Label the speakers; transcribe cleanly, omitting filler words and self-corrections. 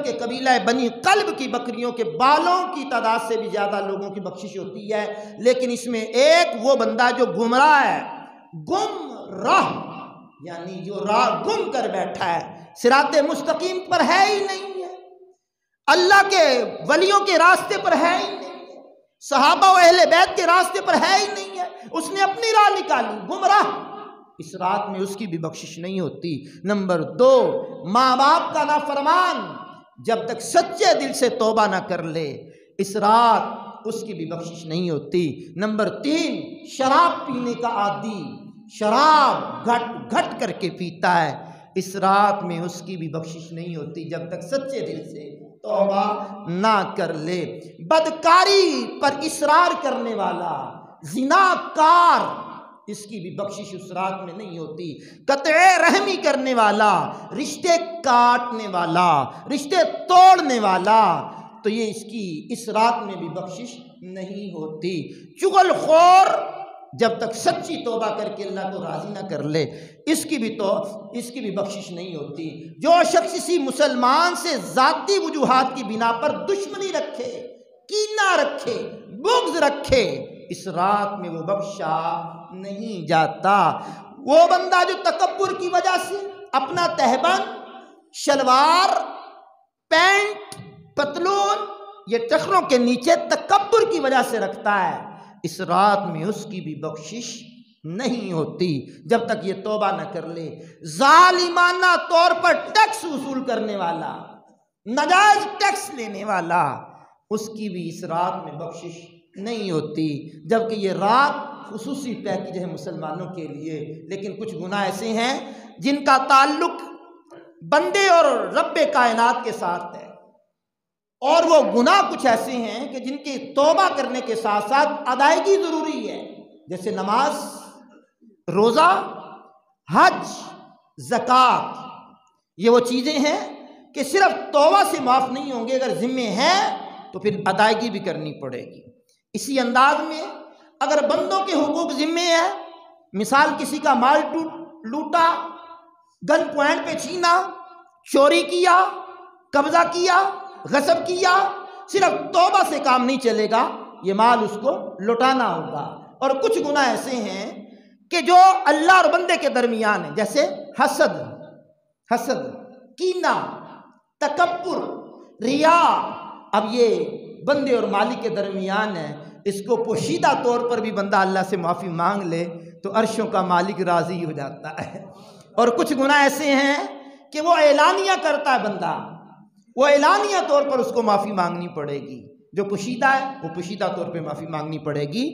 Speaker 1: کے قبیلہ بنی قلب کی بکریوں کے بالوں کی تعداد سے بھی زیادہ لوگوں کی بخشش ہوتی ہے، لیکن اس میں ایک وہ بندہ جو گمراہ ہے، گمراہ یعنی جو راہ گم کر بیٹھا ہے، صراط مستقیم پر ہے ہی نہیں ہے، اللہ کے ولیوں کے راستے پر ہے ہی نہیں ہے، صحابہ و اہل بیت کے راستے پر ہے ہی نہیں ہے، اس نے اپنی راہ نکالی، گمراہ، اس رات میں اس کی بھی بخشش نہیں ہوتی۔ نمبر 2، ماں باپ کا نافرمان جب تک سچے دل سے توبہ نہ کر لے، اس رات اس کی بھی بخشش نہیں ہوتی۔ نمبر 3، شراب پینے کا عادی، شراب گھٹ گھٹ کر کے پیتا ہے، اس رات میں اس کی بھی بخشش نہیں ہوتی جب تک سچے دل سے توبہ نہ کر لے۔ بدکاری پر اصرار کرنے والا، زناکار، اس کی بھی بخشش اس رات میں نہیں ہوتی۔ قطع رحمی کرنے والا، رشتے کاٹنے والا، رشتے توڑنے والا، تو یہ اس کی اس رات میں بھی بخشش نہیں ہوتی۔ چغل خور جب تک سچی توبہ کر کے اللہ کو راضی نہ کر لے، اس کی بھی بخشش نہیں ہوتی۔ جو شخص کسی مسلمان سے ذاتی وجوہات کی بنا پر دشمنی رکھے، کینہ رکھے، بغض رکھے، اس رات میں وہ بخشا نہیں جاتا۔ وہ بندہ جو تکبر کی وجہ سے اپنا تہبند، شلوار، پینٹ، پتلون یہ ٹخنوں کے نیچے تکبر کی وجہ سے رکھتا ہے، اس رات میں اس کی بھی بخشش نہیں ہوتی جب تک یہ توبہ نہ کر لے۔ ظالمانہ طور پر ٹیکس وصول کرنے والا، ناجائز ٹیکس لینے والا، اس کی بھی اس رات میں بخشش نہیں ہوتی، جبکہ یہ رات خصوصی پیکج ہے مسلمانوں کے لیے۔ لیکن کچھ گناہ ایسے ہیں جن کا تعلق بندے اور رب کائنات کے ساتھ ہے، اور وہ گناہ کچھ ایسے ہیں کہ جن کی توبہ کرنے کے ساتھ ساتھ ادائیگی ضروری ہے، جیسے نماز، روزہ، حج، زکوٰۃ۔ یہ وہ چیزیں ہیں کہ صرف توبہ سے معاف نہیں ہوں گے، اگر ذمے ہیں تو پھر ادائیگی بھی کرنی پڑے گی۔ اسی انداز میں اگر بندوں کے حقوق ذمے ہیں، مثال کسی کا مال لوٹا، گن پوائنٹ پہ چھینا، چوری کیا، قبضہ کیا، غصب کیا، صرف توبہ سے کام نہیں چلے گا، یہ مال اس کو لوٹانا ہوگا۔ اور کچھ گناہ ایسے ہیں کہ جو اللہ اور بندے کے درمیان ہیں، جیسے حسد، کینہ، تکبر، ریا۔ اب یہ بندے اور مالک کے درمیان ہے، اس کو پوشیدہ طور پر بھی بندہ اللہ سے معافی مانگ لے تو عرشوں کا مالک راضی ہو جاتا ہے۔ اور کچھ گناہ ایسے ہیں کہ وہ اعلانیہ کرتا ہے بندہ، وہ اعلانیہ طور پر اس کو معافی مانگنی پڑے گی۔ جو پوشیدہ ہے وہ پوشیدہ طور پہ معافی مانگنی پڑے گی۔